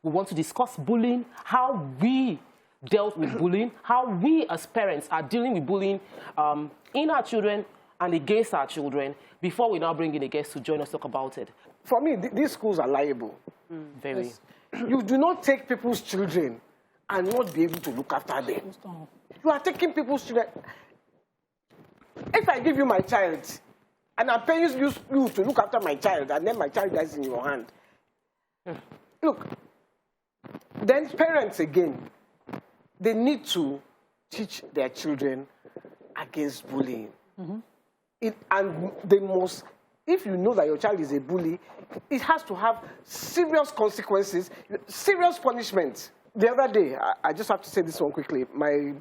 We want to discuss bullying, how we dealt with bullying, how we as parents are dealing with bullying in our children and against our children, before we now bring in a guest to join us talk about it. For me, these schools are liable. Very. Yes. You do not take people's children and not be able to look after them. You are taking people's children. If I give you my child, and I'm paying you to look after my child, and then my child dies in your hand, look, then parents again, they need to teach their children against bullying. And they must, if you know that your child is a bully, it has to have serious consequences, serious punishment. The other day, I just have to say this one quickly. My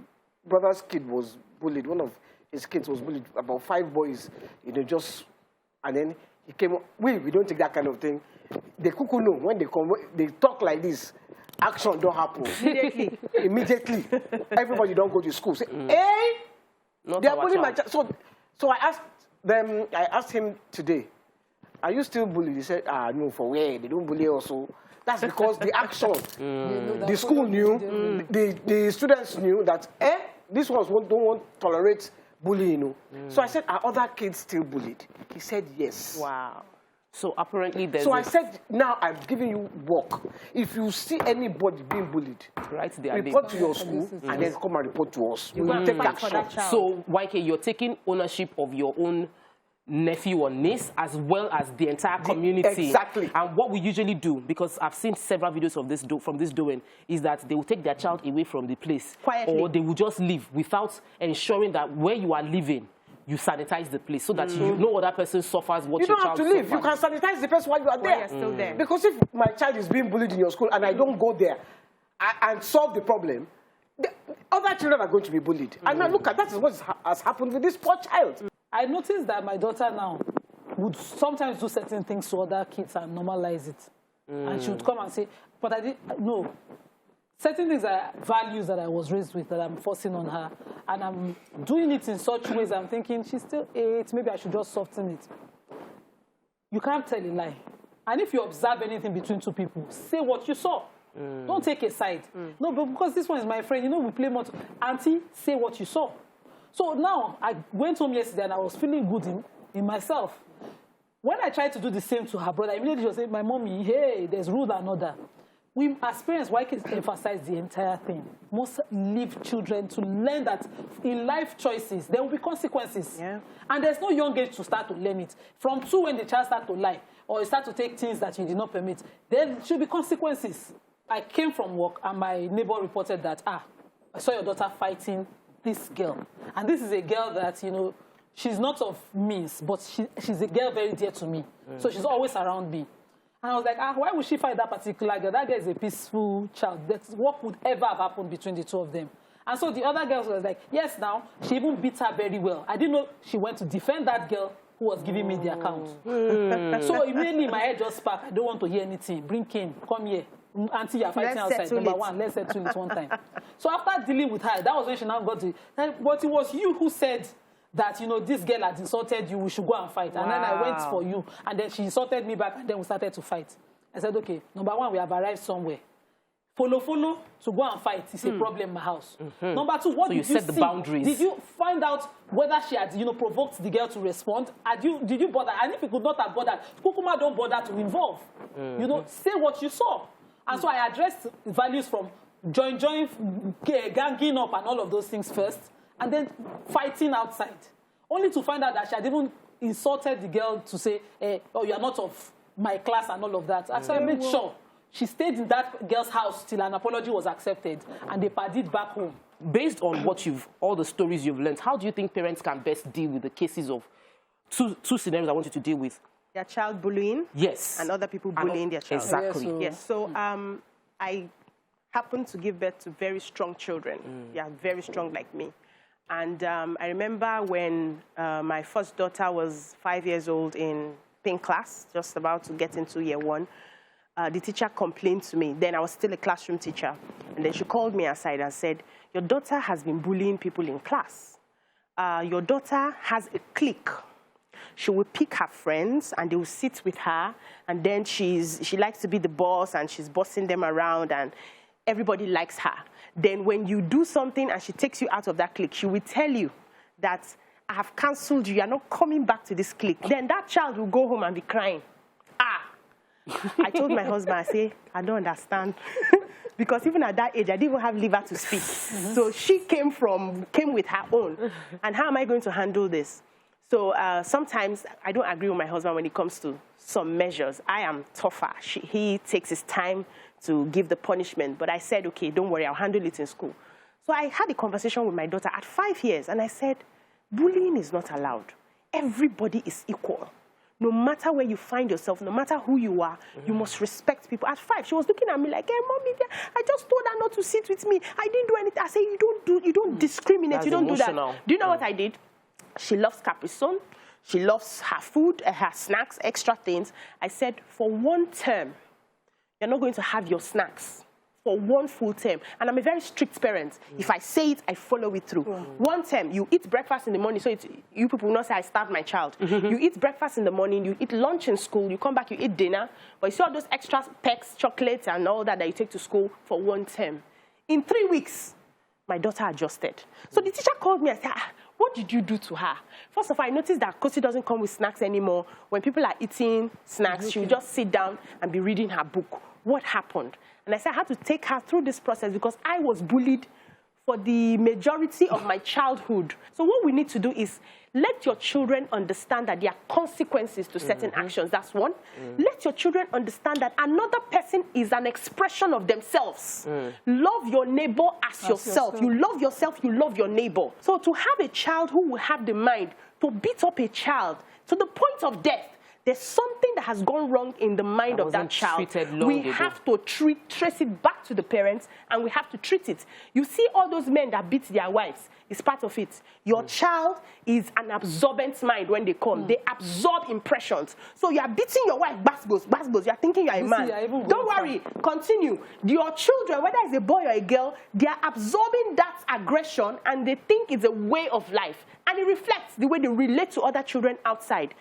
brother's kid was bullied. One of his kids was bullied. About 5 boys, just, and then he came. We don't take that kind of thing. The cuckoo know when they come, they talk like this. Action don't happen immediately. Immediately, everybody don't go to school. Say, hey, they are bullying my child. So I asked them. I asked him today, are you still bullied? He said, no, for where? They don't bully also. That's because the action, the school knew, the students knew that, these ones don't want to tolerate bullying. So I said, are other kids still bullied? He said, yes. Wow. So apparently there's... So I said, now I'm giving you work. If you see anybody being bullied, report to your school and then come and report to us. We will take action. So, YK, you're taking ownership of your own nephew or niece as well as the entire community. Exactly. And what we usually do, because I've seen several videos of this from this Dowen, is that they will take their child away from the place. Quietly. Or they will just leave without ensuring that where you are living, you sanitize the place so that you know other person suffers what your child suffers. You don't have to leave. You can sanitize the place while you are there. You're still there. Because if my child is being bullied in your school and I don't go there and solve the problem, the other children are going to be bullied. And now look at that is what has happened with this poor child. I noticed that my daughter now would sometimes do certain things to other kids and normalize it. And she would come and say, but I didn't, no. Certain things are values that I was raised with that I'm forcing on her. And I'm doing it in such ways I'm thinking, she's still 8, maybe I should just soften it. You can't tell a lie. And if you observe anything between two people, say what you saw. Don't take a side. No, but because this one is my friend, we play more. Auntie, say what you saw. So now, I went home yesterday and I was feeling good in myself. When I tried to do the same to her brother, immediately she was saying, my mommy, hey, there's rule and order. We, as parents, why can't emphasize the entire thing? Must leave children to learn that in life choices, there will be consequences. Yeah. And there's no young age to start to learn it. From 2, when the child starts to lie, or you start to take things that you did not permit, there should be consequences. I came from work and my neighbor reported that, I saw your daughter fighting this girl. And this is a girl that, she's not of means, but she's a girl very dear to me. So she's always around me. And I was like, why would she fight that particular girl? That girl is a peaceful child. That's what would ever have happened between the two of them. And so the other girl was like, yes, now, she even beat her very well. I didn't know she went to defend that girl who was giving me the account. So immediately my head just sparked. I don't want to hear anything. Bring Kim, come here. Auntie, you're fighting outside. Number 1, let's settle it one time. So after dealing with her, that was when she now got to, but it was you who said that, this girl had insulted you, we should go and fight. Wow. And then I went for you, and then she insulted me back, and then we started to fight. I said, okay, number 1, we have arrived somewhere. Follow, to go and fight is a problem in my house. Number 2, what did you set the boundaries? Did you find out whether she had, provoked the girl to respond? Did you bother? And if you could not have bothered, Kukuma don't bother to involve. Say what you saw. And so I addressed values from ganging up and all of those things first, and then fighting outside, only to find out that she had even insulted the girl to say, oh, you are not of my class and all of that. So I made sure she stayed in that girl's house till an apology was accepted, and they partied back home. Based on what all the stories you've learned, how do you think parents can best deal with the cases of two scenarios I want you to deal with? Their child bullying. Yes. And other people bullying their child. Exactly. Yes. So I happen to give birth to very strong children. Yeah, very strong like me. And I remember when my first daughter was 5 years old in pink class, just about to get into year 1, the teacher complained to me. Then I was still a classroom teacher. And then she called me aside and said, your daughter has been bullying people in class. Your daughter has a clique. she will pick her friends and they will sit with her, and then she likes to be the boss and she's bossing them around and everybody likes her. Then when you do something and she takes you out of that clique, she will tell you that I have cancelled you, you're not coming back to this clique. Then that child will go home and be crying. I told my husband, I say, I don't understand. Because even at that age, I didn't even have liver to speak. So she came with her own. And how am I going to handle this? So sometimes I don't agree with my husband when it comes to some measures. I am tougher. He takes his time to give the punishment. But I said, okay, don't worry, I'll handle it in school. So I had a conversation with my daughter at 5 years, and I said, bullying is not allowed. Everybody is equal. No matter where you find yourself, no matter who you are, you must respect people. At 5, she was looking at me like, hey, Mommy, I just told her not to sit with me. I didn't do anything. I said, you don't discriminate. That's you don't emotional. do that. Do you know what I did? She loves Capri Sun. She loves her food, her snacks, extra things. I said, for 1 term, you're not going to have your snacks. For 1 full term. And I'm a very strict parent. If I say it, I follow it through. 1 term, you eat breakfast in the morning. So you people will not say I starved my child. You eat breakfast in the morning, you eat lunch in school, you come back, you eat dinner. But you see all those extra pecks, chocolates, and all that you take to school for 1 term. In 3 weeks, my daughter adjusted. So the teacher called me and said, what did you do to her? First of all, I noticed that Kuti doesn't come with snacks anymore. When people are eating snacks, she'll just sit down and be reading her book. What happened? And I said I had to take her through this process because I was bullied for the majority of my childhood. So what we need to do is let your children understand that there are consequences to certain actions. That's one. Let your children understand that another person is an expression of themselves. Love your neighbor as yourself. You love yourself, you love your neighbor. So to have a child who will have the mind to beat up a child to the point of death, there's something that has gone wrong in the mind of that child. We have to trace it back to the parents, and we have to treat it. You see all those men that beat their wives, it's part of it. Your child is an absorbent mind when they come. They absorb impressions. So you are beating your wife, basbos. You are thinking you are a man. Don't worry, continue. Your children, whether it's a boy or a girl, they are absorbing that aggression, and they think it's a way of life. And it reflects the way they relate to other children outside.